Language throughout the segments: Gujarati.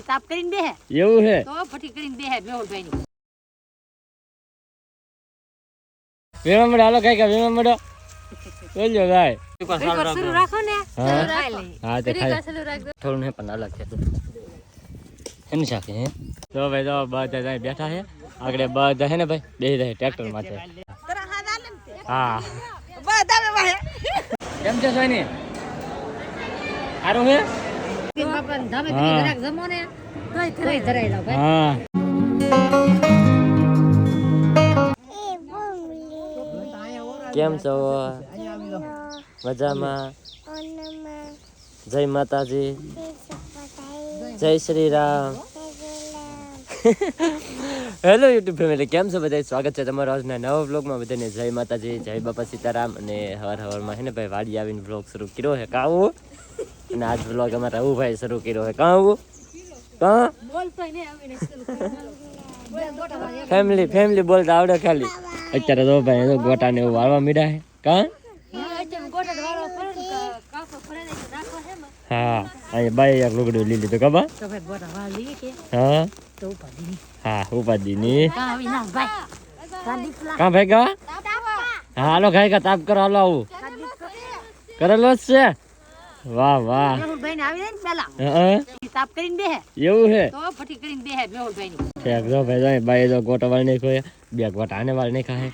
તાપ કરીને બેહે એવું હે તો ફટી કરીને બેહે મેહુલભાઈ ની વેમા મળો હાલો કઈ કા વેમા મળો બોલ્યો ભાઈ શરૂ રાખો ને હા તે ખાઈ થોડું ને પણ અલગ છે એની સાથે હે તો ભાઈ તો બધા જાય બેઠા છે આગળ બધા છે ને ભાઈ બેહી જાય ટ્રેક્ટર માથે હા કેમ છે સોની સારું હે બાપા ધામે તમે જરાક જમો ને તોય ધરાઈ લો ભાઈ હા કેમ છો મજામાં જય માતાજી જય Shri Ram hello YouTube family કેમ છો બધા સ્વાગત છે તમારો આજના નવા વ્લોગમાં બધાને જય માતાજી જય બાપા સીતારામ અને હવારમાં હે ને ભાઈ વાડી આવીને વ્લોગ શરૂ કર્યો છે કાવું અને આજ વ્લોગ અમારા રવુભાઈ શરૂ કર્યો છે કાવું કા ફેમિલી બોલતા આવડે ખાલી અત્યારે તો ભાઈ ગોટા ને એવું વાળવા મીડા છે કા હા અહીંયા બાઈ એક લુગડું લઈ લીધું કબા હા હા ઉપાધિ ની કા ભાઈ કા હા હાલો ખાઈ કા તાપ કરો હાલો આવું કરેલો જ છે વાહ વાહ તાપ કરીને બેહે એવું હે તો ફટી કરીને બેહે મેહુલભાઈ ની ઠેક જો ભાઈ બાઈ તો ગોટા વાળી નાખ્યો બે ગોટા આને વાળી નાખ્યા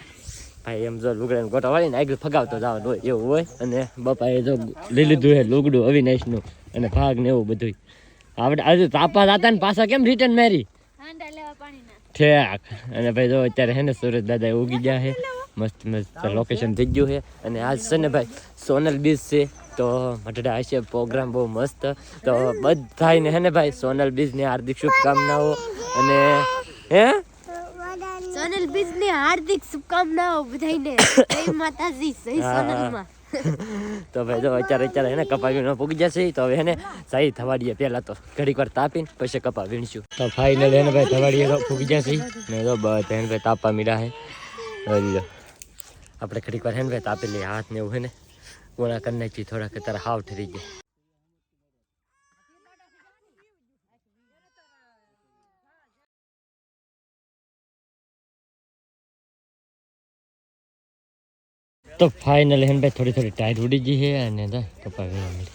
ભાઈ એમ જો લુગડા ગોટા વાળીને આગળ ફગાવતો જવાનું હોય એવું હોય અને બાપાએ જો લઈ લીધું હે લુગડું અવિનાશ નું અને ભાગ ને એવું બધું આપણે આજે તાપા હતા ને પાછા કેમ રિટર્ન મારી ઠેક અને ભાઈ જો અત્યારે હે ને સુરત દાદા ઉગી ગયા છે મસ્ત મસ્ત લોકેશન થઈ ગયું છે અને આજ છે ને ભાઈ સોનલ બીચ છે તો મઢડા હશે પ્રોગ્રામ બહુ મસ્ત તો બધાને હે ને ભાઈ સોનલ બીચ ની હાર્દિક શુભકામનાઓ અને હે સોનલ બીજ ની હાર્દિક શુભકામનાઓ બધાઈને જય માતાજી જય સોનલમાં તો ભાઈ જો અત્યારે હે ને કપા વીણવા પૂગી જશે તો હવે હે ને સહી થવાડીએ પહેલા તો ઘડીક વાર તાપીને પછી કપા વીણશું તો ફાઇનલ હે ને ભાઈ થવાડીએ તો પૂગી જશે ને તો બસ હે ને ભાઈ તાપા મીડા હે આપણે ઘડીક વાર હે ને ભાઈ તાપેલી હાથ ને એવું હે ને ગોળા કરી નાખી થોડાક તારા હાવ ઠરી ગયા તો ફાઇનલ હે ભાઈ થોડી ટાઈટ ઉડી ગઈ છે અને કપા વીણવા મળી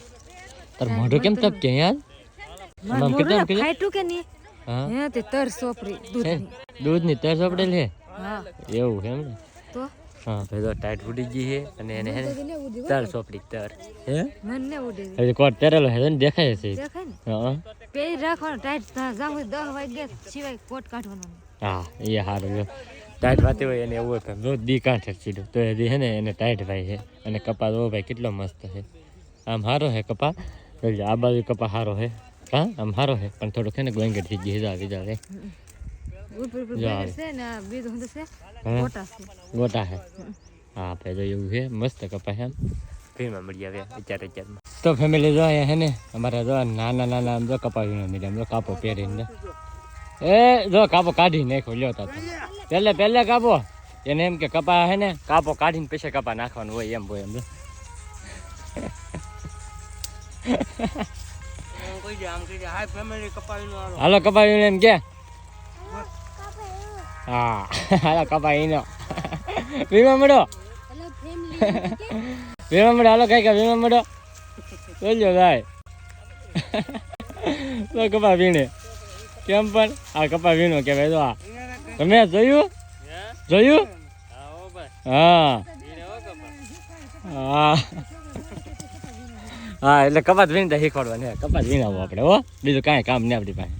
તાર મોઢું કેમ તપ કે યાર આમ કેટલા ખાઈટું કે ની હા હે તે તર સોપરી દૂધની તર સોપડેલ છે હા એવું છે એમ ને તો હા ભાઈ તો ટાઈટ ઉડી ગઈ છે અને એને હે ને તર સોપડી તર હે મને ઉડે હવે કોટ પહેરેલો હે ને દેખાય છે દેખાય ને હા પેરી રાખવાનો ટાઈટ જામ 10 વાગે સિવાય કોટ કાઢવાનો હા એ હારું જો ટાઈટ વાતી હોય એને એવું હોય રોજ દી કાંઠે સીધું તો એ હે ને એને ટાઈટ ભાઈ છે અને કપા તો ભાઈ કેટલો મસ્ત છે આમ સારો છે કપા આ બાજુ કપા સારો છે હા આમ સારો છે પણ થોડુંક છે ને ગોંગેટ થઈ ગઈ વિધા રે ગોટા છે હા ભાઈ તો એવું છે મસ્ત કપા છે ફીમાં મળી આવે અત્યારમાં તો ફેમિલી જો અહીંયા છે ને અમારે જો નાના આમ જો કપા વીણો મળ્યા આમ જો કાપો પહેરીને એ જો કાપો કાઢી નાખો લ્યો તા પહેલે કાપો એને એમ કે કપા હે ને કાપો કાઢીને પછી કપા નાખવાનું હોય એમ હોય એમ હાલો કપાવીને એમ કે હા હાલો કપાવીનો વીમા મળો હાલો કઈ કા વીમા મળો બોલ્યો ભાઈ તો કપા વીણે કેમ પણ આ કપા વીણો કે ભાઈ તો આ તમે જોયું હા હા હા એટલે કપાત વીણતા શીખવાડવા કપાત વીણાવો આપણે હો બીજું કાંઈ કામ નહીં આપણી પાસે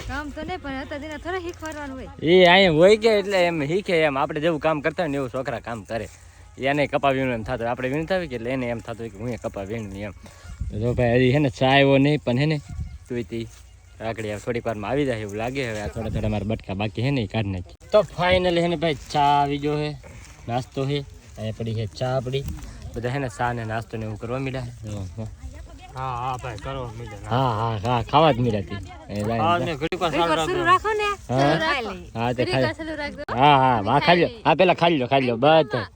કામ તો નહીં પણ હતા દિના થોડા શીખવાડવાનું હોય એ અહીંયા હોય કે એટલે એમ શીખે એમ આપણે જેવું કામ કરતા હોય ને એવું છોકરા કામ કરે એને કપા વીણું એમ થતું આપણે વીણતા હોય કે એટલે એને એમ થતું હોય કે હું કપા વીણું એમ તો ભાઈ હજી હે ને ચા આવ્યો નહીં પણ હે ને તું આગળ થોડીક વારમાં આવી જાય એવું લાગે હવે થોડા મારા બટકા બાકી હે ને એ કાઢી નાખી તો ફાઇનલી હે ને ભાઈ ચા આવી ગયો છે નાસ્તો છે અહીંયા પડી છે ચા પડી બધા હે ને ચા ને નાસ્તો ને એવું કરવા મીડ્યા હા ભાઈ કરો હા ખાવા જ મીરાતી હા પેલા ખાઈ લો બધા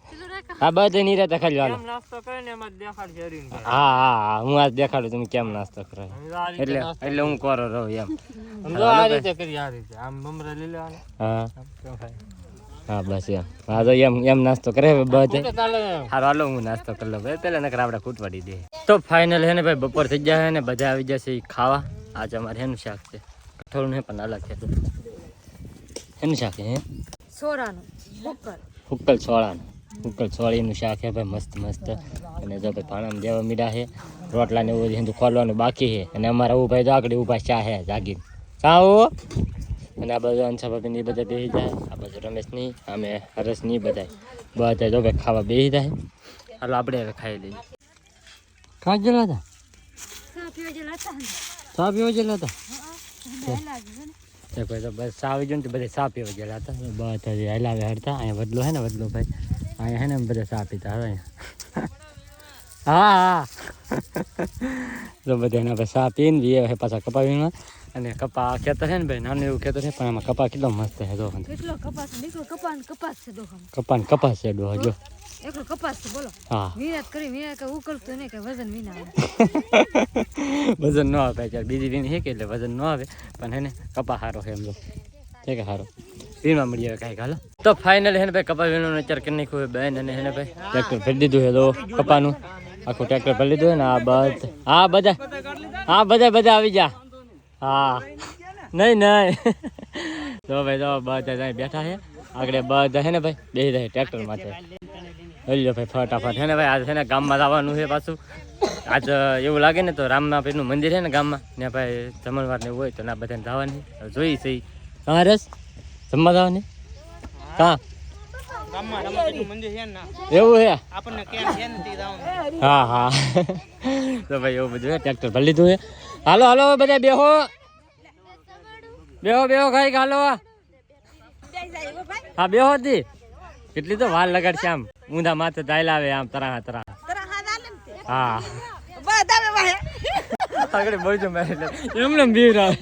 હા બધે નહીં રહેતા ખાલી હાલો નાસ્તો કરે ને એમાં દેખાડશે હરીને હા હા હા હું આજ દેખાડું તમે કેમ નાસ્તો કરો એટલે હું કરો રહું એમ સમજો આ રીતે કરી આ રીતે આમ મમરા લઈ લેવાના હા તો ખાય હા બસ એમ હા તો એમ નાસ્તો કરે બધે કે ચાલે હારો હાલો હું નાસ્તો કરી લઉં ભાઈ પેલા નકર આપણે ખૂટવાડી દે તો ફાઇનલ હે ને ભાઈ બપોર થઈ ગયા હે ને બધા આવી જશે ઈ ખાવા આજે અમારે એનું શાક છે કઠોળનું હે પણ અલગ છે તો એનું શાક હે સોરાનું કુકર હુક્કલ છોળાનું હુક્કલ છોળીનું શાક હે ભાઈ મસ્ત મસ્ત અને જો ભાઈ પાણામાં દેવા મીડા છે રોટલા ને એવું બધું ખોલવાનું બાકી છે અને અમારા હું ભાઈ આગળ ઊભા ચા હે જાગીને ચાઓ અને આ બાજુ અંશા ભાભી બધા બેસી જાય આ બાજુ રમેશની અમે હરેશની બધા જો ભાઈ ખાવા બેસી જાય હાલો આપણે હવે ખાઈ લઈએ કાંચ જેલા હતા ચા પીવા જેલા હતા ભાઈ તો બસ ચા આવી ગયો ને તો બધા ચા પીવા ગયેલા હતા બધા હલાવે હડતા અહીંયા વડલો હે ને વડલો ભાઈ અહીંયા હે ને બધા ચા પીતા હવે હા હા તો બધા એના ભાઈ ચા પીને બી પાછા કપાવીમાં અને કપા ખેતર છે ને ભાઈ નાનું એવું ખેતર છે પણ આમાં કપા કેટલો મસ્ત છે જો કેટલો કપાસ નીકળો કપાસ છે દોહમ કપાસ છે ડો જો એકલો કપાસ છે બોલો હા વિરાટ કે ઉકળતું નહીં કે વજન વિના આવે વજન ન આવે ચાલ બીજી વીણી છે કે એટલે વજન ન આવે પણ હે ને કપા સારો છે એમ જો છે કે સારો વીણવા મળી આવે કાંઈક હાલો તો ફાઇનલ હે ને ભાઈ કપા વીણવાનું અત્યારે કરી નાખ્યું હોય બેન અને હે ને ભાઈ ટ્રેક્ટર ભરી દીધું છે તો કપાનું આખું ટ્રેક્ટર ભરી લીધું હોય ને આ બધા આવી જા હા નહીં તો ભાઈ તો બધા બેઠા છે આગળ બધા છે ને ભાઈ બેસી જાય ટ્રેક્ટર માટે લઈ લો ભાઈ ફટાફટ છે ને ભાઈ આજ છે ને ગામમાં જવાનું છે પાછું આજ એવું લાગે ને તો રામનાપીરનું મંદિર છે ને ગામમાં ને ભાઈ જમણવાર ને એવું હોય તો ના બધાને જવાની જોઈ છે કાં રસ જમવા જવાની કાં એવું હે હા હા તો ભાઈ એવું બધું ટ્રેક્ટર ભરી લીધું છે હાલો બધા બેહો ખાઈ હાલો હા બેહો હતી કેટલી તો વાર લગાડશે આમ ઊંધા માથે દાયલા આવે આમ તરાહ હા આગળ બોલજો મેં એમને બીર આવે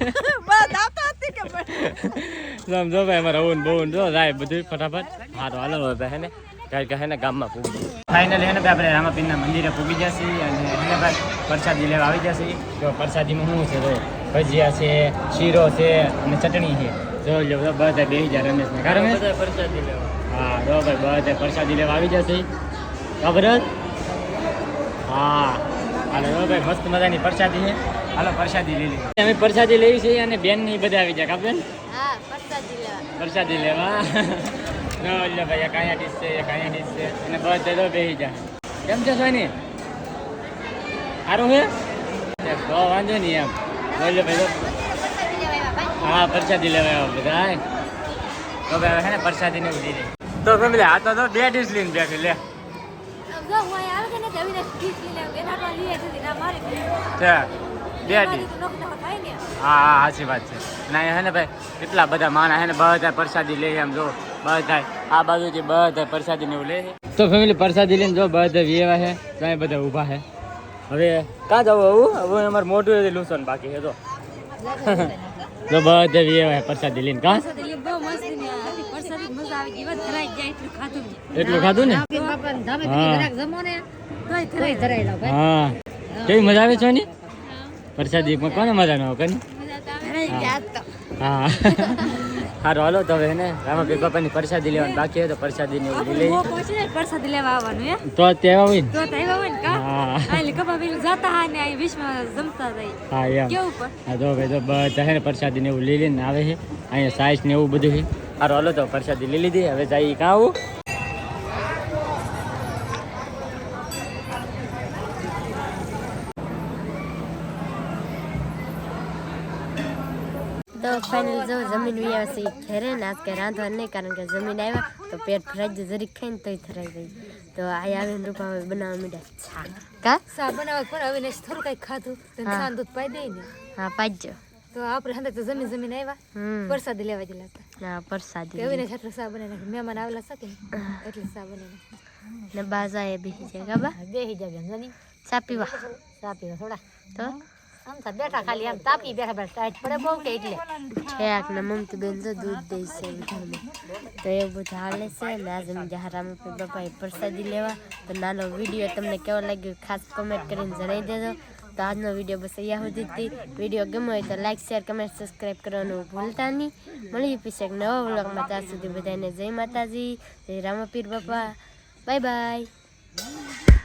સમજો ભાઈ અમારે ઓન બોન જો જાય બધું ફટાફટ હા તો હાલો ભાઈ હે ને કારણ કે હે ને ગામમાં પૂગી ફાઇનલી હે ને ભાઈ આપણે રામાપીરના મંદિરે પૂગી જશે અને હે ને ભાઈ પ્રસાદી લેવા આવી જશે તો પ્રસાદીમાં શું છે તો ભજીયા છે શીરો છે અને ચટણી છે જો બધા બેસી જાય રમેશને કા રમેશ પ્રસાદી લેવા હા જો ભાઈ બધા પ્રસાદી લેવા આવી જશે ખબર હા હાલો ભાઈ મસ્ત મજાની પ્રસાદી છે હાલો પ્રસાદી લઈ લઈએ અમે પ્રસાદી લેવી છે અને બેન ની બધા આવી જાય કાપે પ્રસાદી લેવા એટલે ભાઈ એક અહીંયા ડીશ છે અને બધા તો બેસી જાય કેમ છે સોની સારું છે તો વાંધો નહીં એમ બોલો ભાઈ હા પ્રસાદી લેવા આવ્યા બધા તો ભાઈ હે ને પ્રસાદી ને ઉડી રહી તો ફેમિલી આ તો બે ડીશ લઈને બેઠી લે હા સાચી વાત છે ના હે ને ભાઈ કેટલા બધા માણસ હે ને બધા પ્રસાદી લે એમ જો બધા આ બાજુથી બધા પ્રસાદી ને એવું લે તો ફેમિલી પ્રસાદી લઈને જો બધા વેવા છે ત્યાં બધા ઊભા છે હવે કાં જવું હવે અમારે મોટું લૂસન બાકી છે તો બધા વેવા પ્રસાદી લઈને કાં એટલું ખાધું ને હા કેવી મજા આવે છે ને પ્રસાદી કોને મજા ન આવે કને હા સારું હાલો તો હવે ને રામાપીર બાપાની પ્રસાદી લેવાની બાકી હોય તો પ્રસાદી ને લઈ પ્રસાદી લેવા આવવાનું તો તેવા હોય ને હા હા એમ હા તો ભાઈ તો બધા છે ને પ્રસાદી ને એવું લઈ લઈને આવે છે અહીંયા સાઈઝ ને એવું બધું છે સારું હાલો તો પ્રસાદી લઈ લીધી હવે જઈ કાં આવું તો ફાઇનલ જો જમીન વિયા છે ઘરે ને આજ કે રાંધવા નહીં કારણ કે જમીન આવ્યા તો પેટ ફરાઈ જાય જરીક ખાઈને તોય થરાઈ ગઈ તો આ આવીને રૂપા બનાવવા માંડ્યા કા સા બનાવવા પણ હવે થોડું કંઈક ખાધું તો સાન દૂધ પાઈ દે ને હા પાજો તો આપણે હંદક તો જમીન આવ્યા પ્રસાદી લેવા જેલા હતા હા પ્રસાદી હવે ને છાત્ર સા બનાવીને મહેમાન આવેલા શકે એટલે સા બનાવીને ને બાજા એ બેહી જાય ગાબા બેહી જાય જની સા પીવા થોડા તો આમ તો બેઠા ખાલી આમ તાપી બેઠા બેઠા ટાઈટ પડે બહુ કે એટલે ઠેક ને મમતી બેન તો દૂધ દે છે ઘરમાં તો એવું બધું હાલે છે ને આજે અમે જા રામપીર બાપાએ પ્રસાદી લેવા તો નાનો વિડીયો તમને કેવો લાગ્યો ખાસ કમેન્ટ કરીને જણાવી દેજો તો આજનો વિડીયો બસ અહીંયા સુધી હતી વિડીયો ગમ્યો હોય તો લાઈક શેર કમેન્ટ સબસ્ક્રાઈબ કરવાનું ભૂલતા નહીં મળીએ પછી એક નવા વ્લોગમાં ત્યાં સુધી બધાને જય માતાજી જય રામપીર બાપા બાય બાય